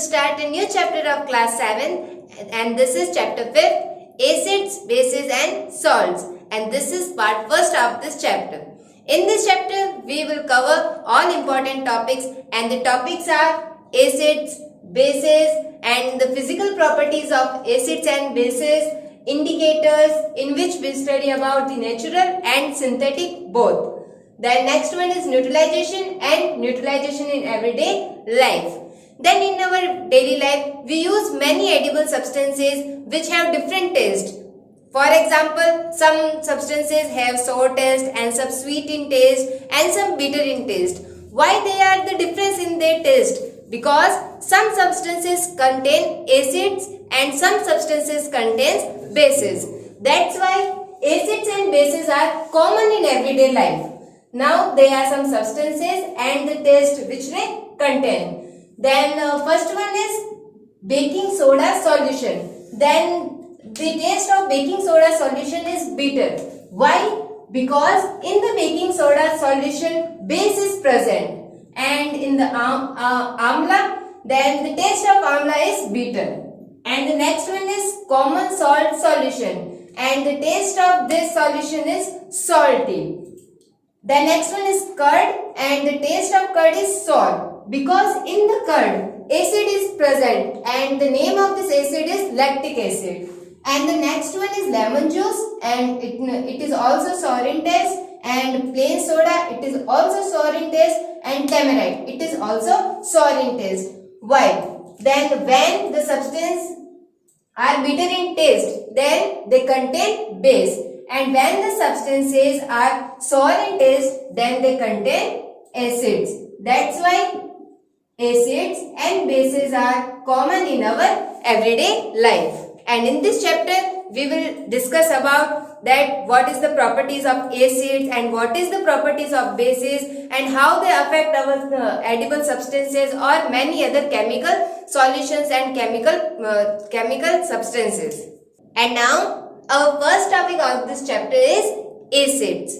start a new chapter of class 7 and this is chapter 5, acids, bases and salts, and this is part first of this chapter. In this chapter we will cover all important topics, and the topics are acids, bases and the physical properties of acids and bases, indicators in which we study about the natural and synthetic both. Then next one is neutralization and neutralization in everyday life. Then in our daily life, we use many edible substances which have different taste. For example, some substances have sour taste and some sweet in taste and some bitter in taste. Why they are the difference in their taste? Because some substances contain acids and some substances contains bases. That's why acids and bases are common in everyday life. Now there are some substances and the taste which they contain. Then first one is baking soda solution. Then the taste of baking soda solution is bitter. Why? Because in the baking soda solution base is present, and in the amla, then the taste of amla is bitter. And the next one is common salt solution, and the taste of this solution is salty. The next one is curd, and the taste of curd is sour, because in the curd acid is present and the name of this acid is lactic acid. And the next one is lemon juice, and it is also sour in taste, and plain soda, it is also sour in taste, and tamarind, it is also sour in taste. Why? Then when the substance are bitter in taste, then they contain base, and when the substances are sour in taste, then they contain acids. That's why acids and bases are common in our everyday life. And in this chapter we will discuss about that what is the properties of acids and what is the properties of bases and how they affect our edible substances or many other chemical solutions and chemical substances. And now our first topic of this chapter is acids.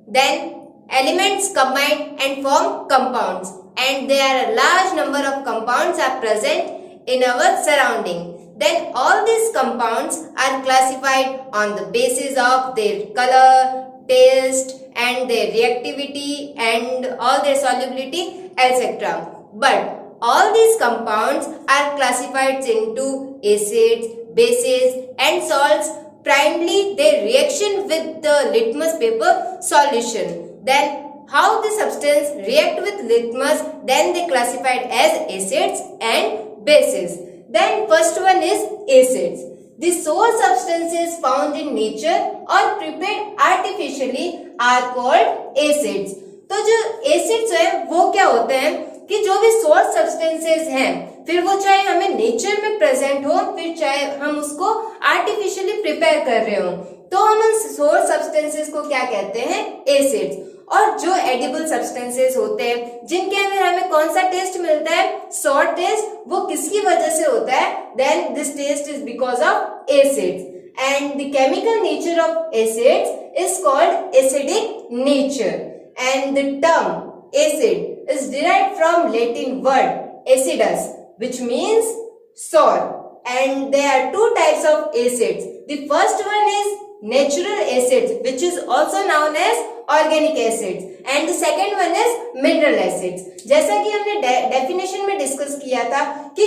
Then elements combine and form compounds, and there are a large number of compounds are present in our surrounding. Then all these compounds are classified on the basis of their color, taste and their reactivity and all their solubility, etc. But all these compounds are classified into acids, bases and salts, primarily their reaction with the litmus paper solution. Then how the substance react with litmus, then they classified as acids and bases. Then first one is acids. The source substances found in nature or prepared artificially are called acids. तो जो acids है वो क्या होते हैं कि जो भी source substances हैं, फिर वो चाहे हमें नेचर में प्रेजेंट हो, फिर चाहे हम उसको आर्टिफिशियली प्रिपेयर कर रहे हो, तो हम उन सोर्स सब्सटेंसेस को क्या कहते हैं? एसिड्स. और जो एडिबल सब्सटेंसेस होते हैं जिनके अंदर हमें कौन सा टेस्ट मिलता है? Sour taste. वो किसकी वजह से होता है? Then this taste is because of acids. And the chemical nature of acids is called acidic nature. And the term acid is derived from Latin word acidus, which means sour. And there are two types of acids. The first one is natural acids, which is also known as organic acids, and the second one is mineral acids. जैसा कि हमने definition में discuss किया था कि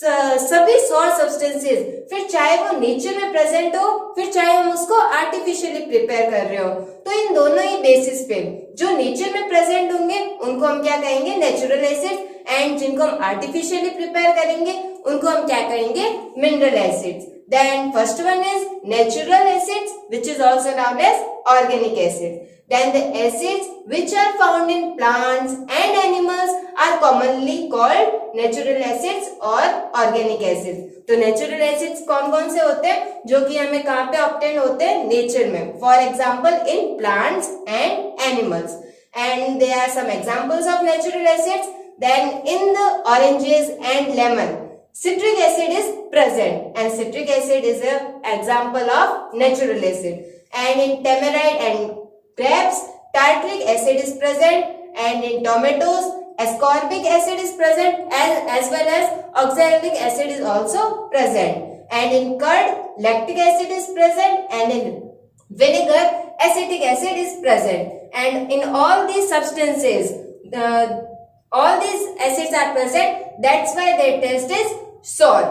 सभी salt substances, फिर चाहे वो नेचर में प्रेजेंट हो, फिर चाहे हम उसको आर्टिफिशियली प्रिपेयर कर रहे हो, तो इन दोनों ही बेसिस पे जो नेचर में प्रेजेंट होंगे उनको हम क्या कहेंगे? Natural acid. एंड जिनको हम आर्टिफिशियली प्रिपेयर करेंगे उनको हम क्या कहेंगे? Mineral acids. Then first one is natural acids, which is also known as organic acids. Then the acids which are found in plants and animals are commonly called natural acids or organic acids. तो natural acids कौन-कौन से होते हैं जो कि हमें कहाँ पे obtain होते हैं? नेचर में. For example, in plants and animals. And there are some examples of natural acids. Then in the oranges and lemon, citric acid is present, and citric acid is an example of natural acid. And in tamarind and grapes, tartaric acid is present, and in tomatoes, ascorbic acid is present, as well as oxalic acid is also present. And in curd, lactic acid is present, and in vinegar, acetic acid is present. And in all these substances, all these acids are present. That's why their taste is sour.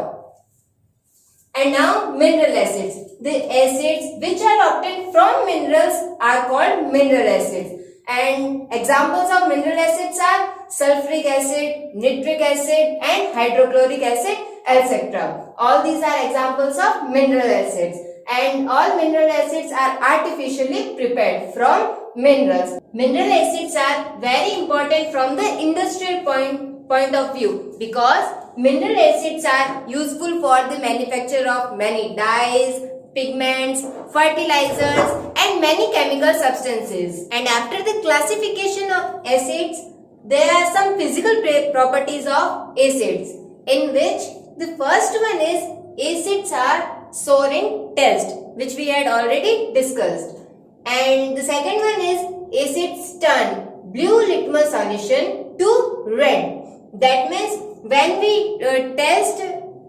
And now mineral acids. The acids which are obtained from minerals are called mineral acids. And examples of mineral acids are sulfuric acid, nitric acid, and hydrochloric acid, etc. All these are examples of mineral acids. And all mineral acids are artificially prepared from minerals. Mineral acids are very important from the industrial point of view, because mineral acids are useful for the manufacture of many dyes, pigments, fertilizers, and many chemical substances. And after the classification of acids, there are some physical properties of acids, in which the first one is acids are sour in taste, which we had already discussed. And the second one is acids turn blue litmus solution to red. That means when we test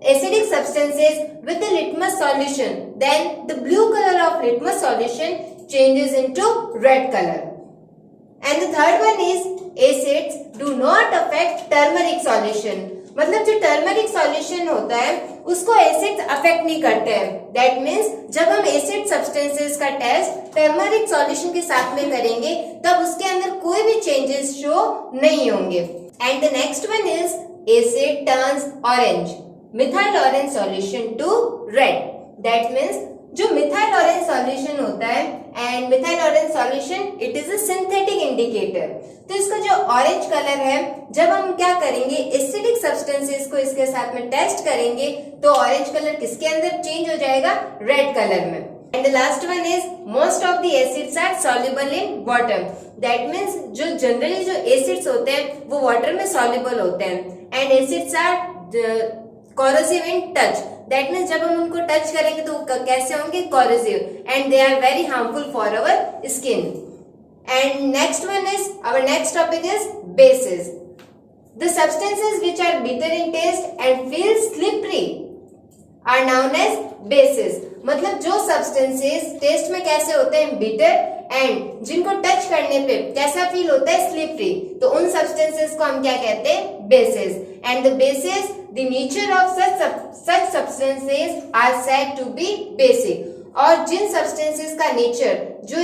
acidic substances with the litmus solution, then the blue color of litmus solution changes into red color. And the third one is acids do not affect turmeric solution. मतलब जो turmeric solution होता है उसको acids affect नहीं करते हैं. That means जब हम एसिड सब्सटेंसेस का टेस्ट टर्मरिक सॉल्यूशन के साथ में करेंगे तब उसके अंदर कोई भी चेंजेस शो नहीं होंगे. And the next one is acid turns orange methyl orange solution to red. That means जो मिथाइल ऑरेंज सॉल्यूशन होता है, and methyl orange solution it is a synthetic indicator. तो इसका जो ऑरेंज कलर है, जब हम क्या करेंगे एसिडिक सब्सटेंसेस को इसके साथ में टेस्ट करेंगे तो ऑरेंज कलर किसके अंदर चेंज हो जाएगा, रेड कलर में. And the last one is most of the acids are soluble in water. That means जो जनरली जो एसिड्स होते हैं वो वाटर में सॉल्युबल होते हैं. And acids are corrosive in touch. That means जब हम उनको टच करेंगे तो कैसे होंगे, corrosive, and they are very harmful for our skin. And next one is, our next topic is bases. The substances which are bitter in taste and feel slippery are known as bases. मतलब जो substances test में कैसे होते हैं bitter and जिनको touch करने पे कैसा फील होता है, स्लिपरी, तो उन सब्सटेंसेस को हम क्या कहते हैं, bases. And the bases the nature of such substances are said to be basic. और जिन सब्सटेंसेस का नेचर जो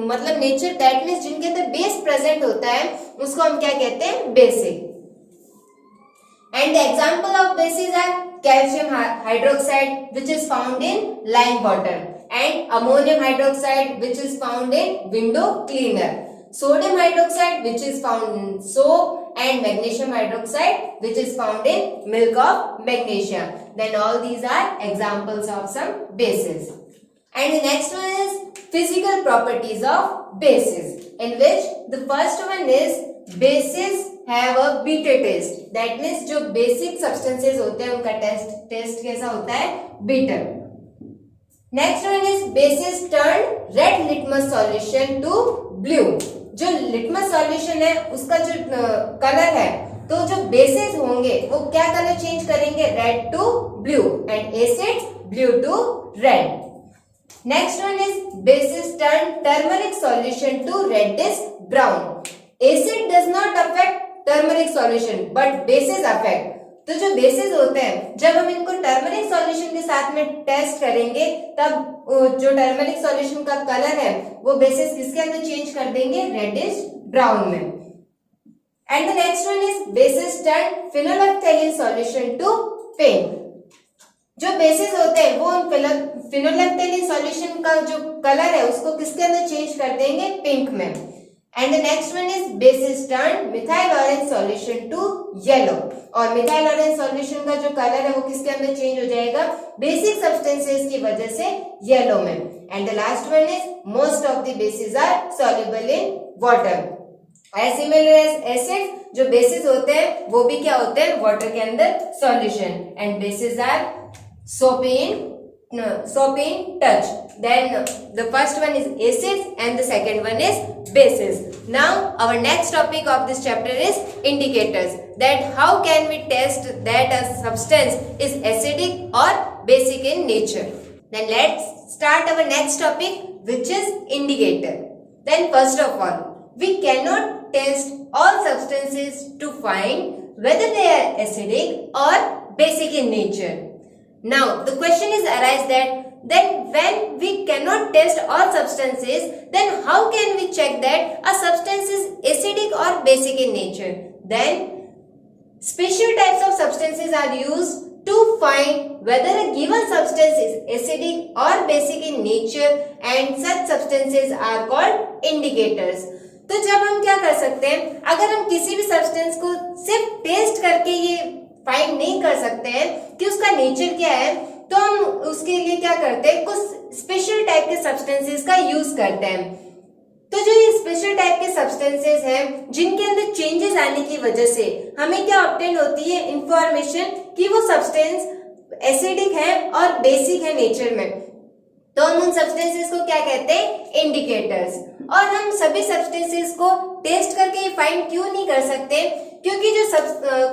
मतलब नेचर दैट मीन्स जिनके अंदर बेस प्रेजेंट होता है उसको हम क्या कहते हैं, basic. And the example of bases are calcium hydroxide which is found in lime water, and ammonium hydroxide which is found in window cleaner, sodium hydroxide which is found in soap, and magnesium hydroxide which is found in milk of magnesia. Then all these are examples of some bases. And the next one is physical properties of bases, in which the first one is bases have a bitter taste. That means जो basic substances होते हैं उनका taste कैसा होता है, bitter. Next one is bases turn red litmus solution to blue. जो litmus solution है उसका जो कलर है, तो जो बेसिस होंगे वो क्या कलर चेंज करेंगे, red to blue, and acids blue to red. Next one is bases turn turmeric solution to reddish brown. Acid does not affect turmeric solution but bases affect. तो जो bases होते हैं जब हम इनको टर्मरिक सॉल्यूशन के साथ में टेस्ट करेंगे तब जो टर्मरिक सॉल्यूशन का कलर है वो बेसिस किसके अंदर चेंज कर देंगे, रेडिश ब्राउन में. And the next one is bases turn phenolphthalein solution to pink. जो बेसिस होते हैं वो फिनोलेफ्थेलिन सॉल्यूशन का जो कलर है उसको किसके अंदर चेंज कर देंगे, पिंक में. And the next one is bases turn methyl orange solution to yellow. और मिथाइल ऑरेंज सॉल्यूशन का जो कलर है वो किसके अंदर चेंज हो जाएगा, बेसिक सब्सटेंसेस की वजह से येलो में. And the last one is most of the bases are soluble in water. As similar as acid, जो बेसिस होते हैं वो भी क्या होते हैं, वाटर के अंदर solution. And bases are soap in soapy touch. Then the first one is acids and the second one is bases. Now our next topic of this chapter is indicators. That how can we test that a substance is acidic or basic in nature. Then let's start our next topic, which is indicator. Then first of all, we cannot test all substances to find whether they are acidic or basic in nature. Now the question is arise that then when we cannot test all substances, then how can we check that a substance is acidic or basic in nature? Then special types of substances are used to find whether a given substance is acidic or basic in nature, and such substances are called indicators. तो जब हम क्या कर सकते हैं, अगर हम किसी भी सब्सटेंस को सिर्फ टेस्ट करके ये फाइंड नहीं कर सकते हैं कि उसका नेचर क्या है, तो हम उसके लिए क्या करते हैं, कुछ स्पेशल टाइप के सब्सटेंसेस का यूज करते हैं. तो जो ये स्पेशल टाइप के सब्सटेंसेस हैं जिनके अंदर चेंजेस आने की वजह से हमें क्या ऑब्टेन होती है, इंफॉर्मेशन कि वो सब्सटेंस एसिडिक है और बेसिक है नेचर में, तो हम उन सब्सटेंसेस को क्या कहते हैं, इंडिकेटर्स. और हम सभी सब्सटेंसेस को टेस्ट करके ये फाइंड क्यों नहीं कर सकते, क्योंकि जो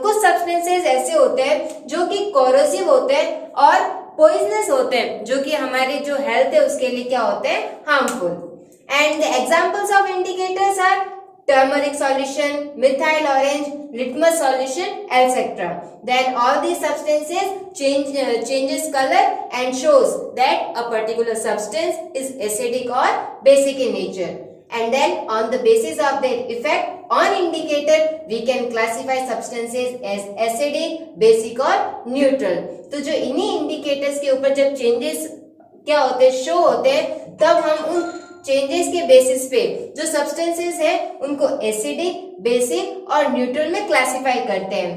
कुछ सब्सटेंसेस ऐसे होते हैं जो कि कोरोसिव होते हैं और पॉइजनस होते हैं, जो कि हमारी जो हेल्थ है उसके लिए क्या होते हैं, harmful. And the examples of indicators are turmeric solution, methyl orange, litmus solution, etc. Then all these substances changes color and shows that a particular substance is acidic or basic in nature. And then on the basis of their effect on indicator, we can classify substances as acidic, basic or neutral. तो जो इन्हीं indicators के ऊपर जब changes क्या होते हैं, show होते हैं, तब हम उन चेंजेस के बेसिस पे जो सब्सटेंसेस है उनको एसिडिक, बेसिक और न्यूट्रल में क्लासिफाई करते हैं.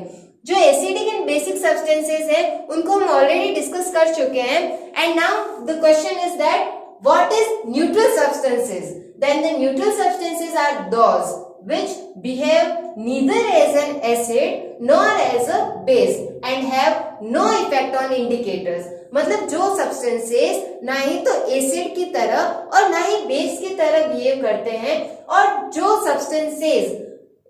जो एसिडिक एंड बेसिक सब्सटेंसेस है उनको हम ऑलरेडी डिस्कस कर चुके हैं. And now the question is that what is neutral substances. Then the neutral substances are those which behave neither as an acid nor as a base and have no effect on indicators. मतलब जो substances ना ही तो acid की तरह और ना ही base की तरह बिहेव करते हैं, और जो सब्सटेंसेस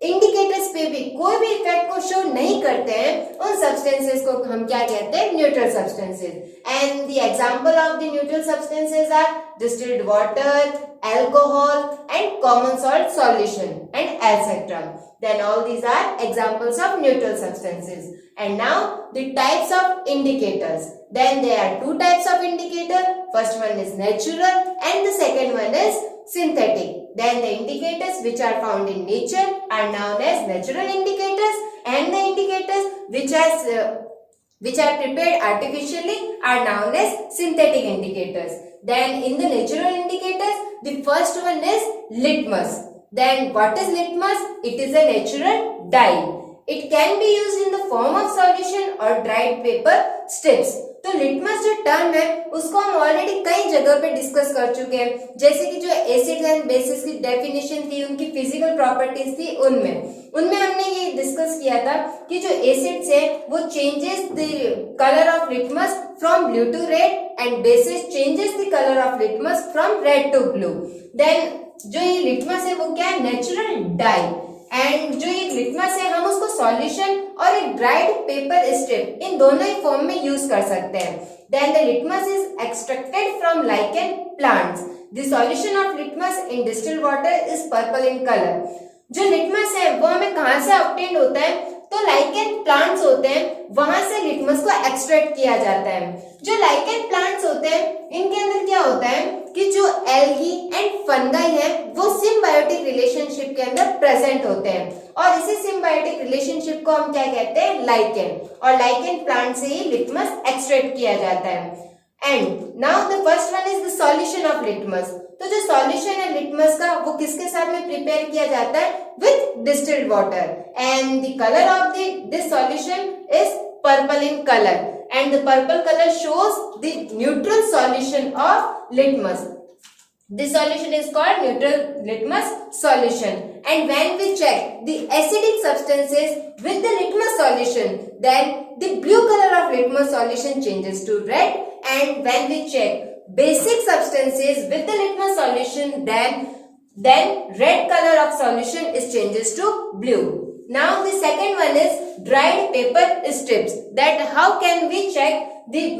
इंडिकेटर्स पे भी कोई भी इफेक्ट को शो नहीं करते हैं, उन सब्सटेंसेस को हम क्या कहते हैं, neutral substances. And the example of the neutral substances are distilled water, alcohol and common salt solution and etc. Then all these are examples of neutral substances. And now the types of indicators. Then there are two types of indicator. First one is natural and the second one is synthetic. Then the indicators which are found in nature are known as natural indicators, and the indicators which are prepared artificially are known as synthetic indicators. Then in the natural indicators, the first one is litmus. Then what is litmus? It is a natural dye. It can be used in the form of solution or dried paper strips. तो litmus जो term है उसको हम already कई जगह पे discuss कर चुके हैं, जैसे कि जो एसिड एंड बेसिस की डेफिनेशन थी, उनकी फिजिकल प्रॉपर्टीज थी, उनमें हमने ये डिस्कस किया था कि जो एसिड्स है वो changes the colour of litmus from blue to red and bases changes the colour of litmus from red to blue. Then जो ये लिटमस है वो क्या है, नेचुरल डाई. एंड जो ये लिटमस है हम उसको सॉल्यूशन और एक ड्राइड पेपर स्ट्रिप इन दोनों ही फॉर्म में यूज कर सकते हैं. Then the litmus is extracted from lichen plants. The solution of litmus in distilled water is purple in colour. जो लिटमस है वो हमें कहाँ से ऑब्टेन होता है, तो लाइकेन प्लांट्स होते हैं, वहां से लिटमस को एक्सट्रैक्ट किया जाता है. जो लाइकेन प्लांट्स होते हैं इनके अंदर क्या होता है कि जो एल्गी एंड फंगाई है वो सिम्बायोटिक रिलेशनशिप के अंदर प्रेजेंट होते हैं, और इसी सिम्बायोटिक रिलेशनशिप को हम क्या कहते हैं, लाइकेन. और लाइकेन प्लांट से ही लिटमस एक्सट्रैक्ट किया जाता है. And now the first one is the solution of litmus. तो जो सॉल्यूशन है लिटमस का वो किसके साथ में प्रिपेयर किया जाता है, with distilled water. And the colour of this solution is purple in colour, and the purple color shows the neutral solution of litmus. This solution is called neutral litmus solution. And when we check the acidic substances with the litmus solution, then the blue color of litmus solution changes to red. And when we check basic substances with the litmus solution, then red color of solution is changes to blue. Now the second one is dried paper strips. That how can we check the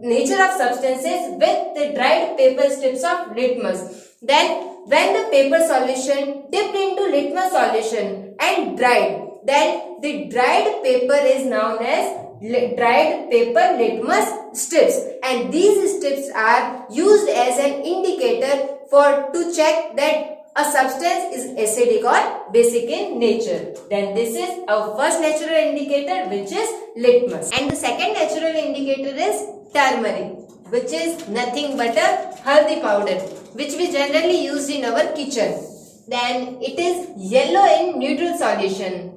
nature of substances with the dried paper strips of litmus? Then when the paper solution dipped into litmus solution and dried, then the dried paper is known as dried paper litmus strips, and these strips are used as an indicator to check that a substance is acidic or basic in nature. Then this is our first natural indicator, which is litmus. And the second natural indicator is turmeric, which is nothing but a haldi powder, which we generally use in our kitchen. Then it is yellow in neutral solution.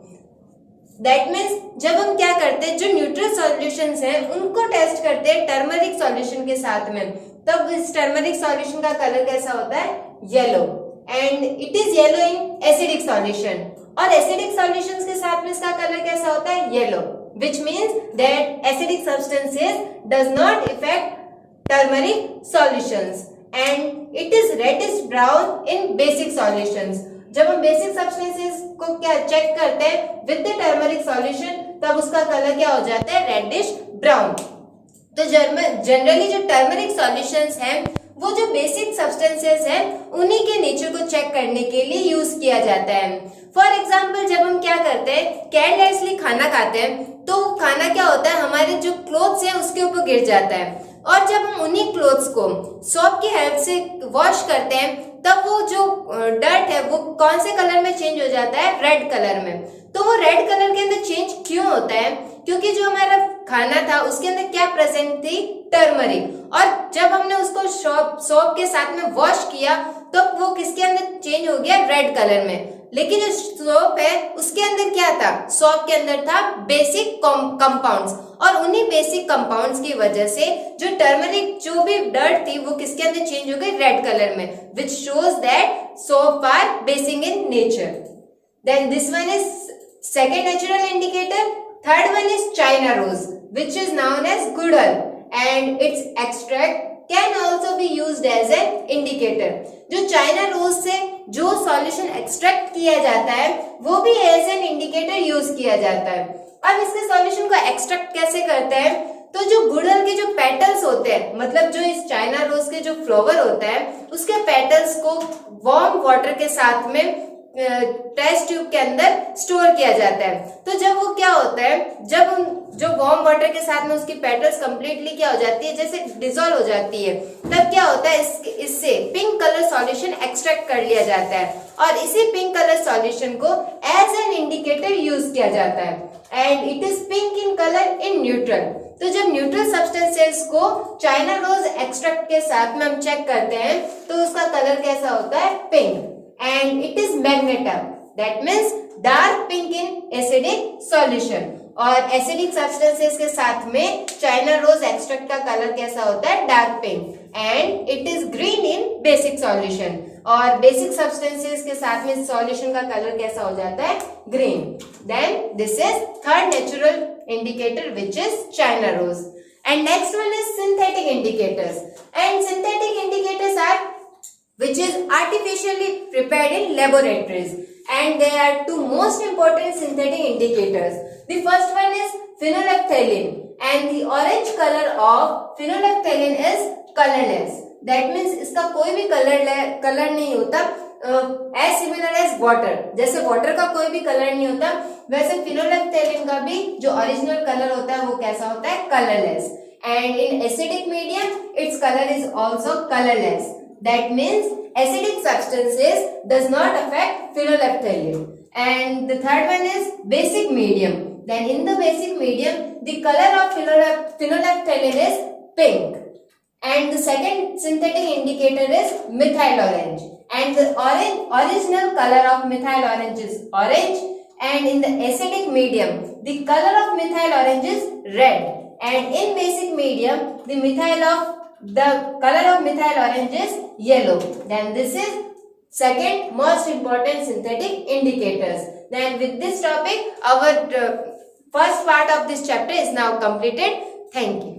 That means जब हम क्या करते हैं, जो neutral solutions हैं उनको test करते हैं टर्मरिक सॉल्यूशन के साथ में, तब इस टर्मरिक सॉल्यूशन का कलर कैसा होता है, yellow. And it is yellow in acidic solution, और एसिडिक सॉल्यूशंस के साथ में इसका कलर कैसा होता है, yellow, which means that acidic substances does not effect turmeric solutions. And it is reddish brown in basic solutions. जब हम बेसिक सब्सटेंसेस को क्या चेक करते हैं विद द टर्मरिक सॉल्यूशन, तब उसका कलर क्या हो जाता है, रेडिश ब्राउन. तो जनरली जो टर्मरिक सॉल्यूशंस हैं वो जो बेसिक सब्सटेंसेस हैं उन्हीं के नेचर को चेक करने के लिए यूज किया जाता है. फॉर एग्जाम्पल जब हम क्या करते हैं, केयरलेसली खाना खाते हैं, तो खाना क्या होता है, हमारे जो क्लोथ्स हैं उसके ऊपर गिर जाता है, और जब हम उन्हीं क्लोथ्स को सोप की हेल्प से वॉश करते हैं, तब वो जो डर्ट है वो कौन से कलर में चेंज हो जाता है, रेड कलर में. तो वो रेड कलर के अंदर चेंज क्यों होता है, क्योंकि जो हमारा खाना था उसके अंदर क्या प्रेजेंट थी, टर्मरिक, और जब हमने उसको सोप के साथ में वॉश किया तो वो किसके अंदर चेंज हो गया, रेड कलर में. लेकिन जो सोप है उसके अंदर क्या था, सोप के अंदर था बेसिक कंपाउंड्स, और उन्हीं बेसिक कंपाउंड्स की वजह से जो टर्मरिक जो भी डर्ट थी वो किसके अंदर चेंज हो गई, रेड कलर में, which shows that soap are basic in nature. Then this one is second natural indicator. Third one is China rose, which is known as gudal, and its extract can also be used as an indicator. जो China rose से जो solution extract किया जाता है वो भी as an indicator use किया जाता है. अब इसके सॉल्यूशन को एक्सट्रैक्ट कैसे करते हैं, तो जो गुड़हल के जो पेटल्स होते हैं, मतलब जो इस चाइना रोज के जो फ्लावर होता है उसके पेटल्स को वार्म वाटर के साथ में टेस्ट ट्यूब के अंदर स्टोर किया जाता है. तो जब वो क्या होता है, जब जो वार्म वाटर के साथ में उसकी पेटल्स कंप्लीटली क्या हो जाती है, जैसे डिसॉल्व हो जाती है, तब क्या होता है, इससे पिंक कलर सॉल्यूशन एक्सट्रैक्ट कर लिया जाता है, और इसी पिंक कलर सॉल्यूशन को एज एन इंडिकेटर यूज किया जाता है. And it is pink in colour in neutral. तो जब न्यूट्रल सब्सटेंसेस को चाइना रोज एक्सट्रैक्ट के साथ में हम चेक करते हैं तो उसका कलर कैसा होता है, pink. And it is magnetar, that means dark pink in acidic solution. और एसिडिक सब्सटेंसेस के साथ में चाइना रोज एक्सट्रैक्ट का कलर कैसा होता है, dark pink. And it is green in basic solution, और बेसिक सब्सटेंसेस के साथ में सॉल्यूशन का कलर कैसा हो जाता है, green. Then this is third natural indicator which is China rose. And next one is synthetic indicators. And synthetic indicators are which is artificially prepared in laboratories, and there are two most important synthetic indicators. The first one is phenolphthalein, and the orange color of phenolphthalein is colorless. That means इसका कोई भी colour नहीं होता. as similar as water, जैसे water का कोई भी colour नहीं होता, वैसे phenolphthalein का भी जो ओरिजिनल कलर होता है वो कैसा होता है, colorless. And in acidic medium its color is also colorless. That means acidic substances does not affect phenolphthalein. And the third one is basic medium. Then in the basic medium, the color of phenolphthalein is pink. And the second synthetic indicator is methyl orange. And the original color of methyl orange is orange. And in the acidic medium, the color of methyl orange is red. And in basic medium, the the color of methyl orange is yellow. Then this is second most important synthetic indicators. Then with this topic, our first part of this chapter is now completed. Thank you.